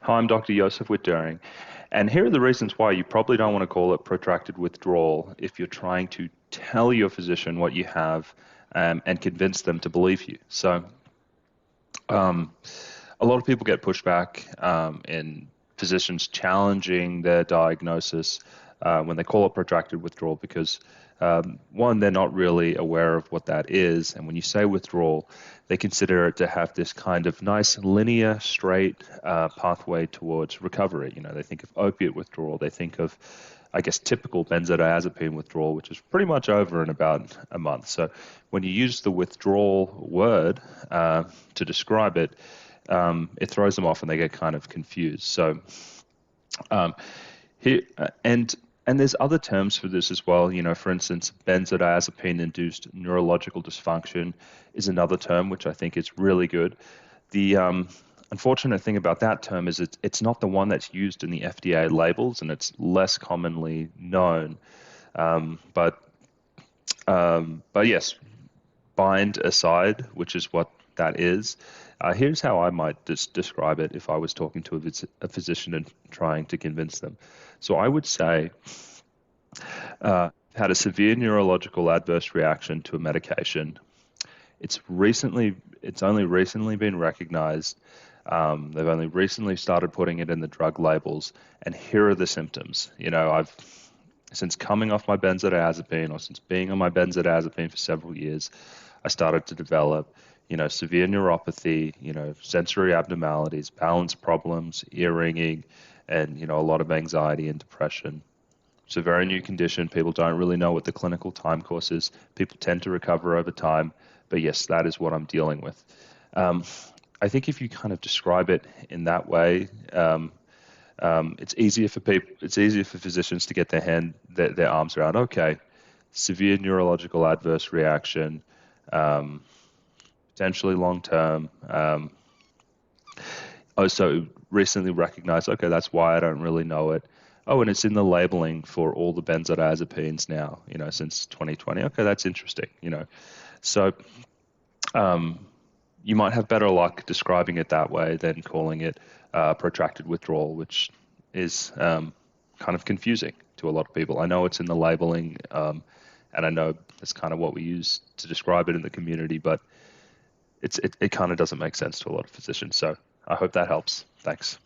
Hi, I'm Dr. Joseph Wittering, and here are the reasons why you probably don't want to call it protracted withdrawal if you're trying to tell your physician what you have and convince them to believe you. Um, a lot of people get pushback in physicians challenging their diagnosis when they call it protracted withdrawal because, one, they're not really aware of what that is. And when you say withdrawal, they consider it to have this kind of nice linear, straight pathway towards recovery. You know, they think of opiate withdrawal, they think of, I guess, typical benzodiazepine withdrawal, which is pretty much over in about a month. So when you use the withdrawal word to describe it, it throws them off and they get kind of confused. So um, here and there's other terms for this as well. You know, for instance, benzodiazepine-induced neurological dysfunction is another term which I think is really good. The unfortunate thing about that term is it's not the one that's used in the FDA labels, and it's less commonly known. Um, but but yes, bind aside, which is what that is. Here's how I might describe it if I was talking to a physician and trying to convince them. So I would say, had a severe neurological adverse reaction to a medication. It's only recently been recognized. They've only recently started putting it in the drug labels, and here are the symptoms. You know, I've since coming off my benzodiazepine or since being on my benzodiazepine for several years, I started to develop, you know, severe neuropathy, you know, sensory abnormalities, balance problems, ear ringing, and, you know, a lot of anxiety and depression. It's a very new condition. People don't really know what the clinical time course is. People tend to recover over time. But yes, that is what I'm dealing with. Um, I think if you kind of describe it in that way, it's easier for people. It's easier for physicians to get their arms around. Okay, severe neurological adverse reaction, um, potentially long term. Also recently recognized. Okay, that's why I don't really know it. Oh, and it's in the labeling for all the benzodiazepines now. You know, since 2020. Okay, that's interesting. You know, so um, you might have better luck describing it that way than calling it protracted withdrawal, which is kind of confusing to a lot of people. I know it's in the labeling, and I know that's kind of what we use to describe it in the community, but it kind of doesn't make sense to a lot of physicians. So I hope that helps. Thanks.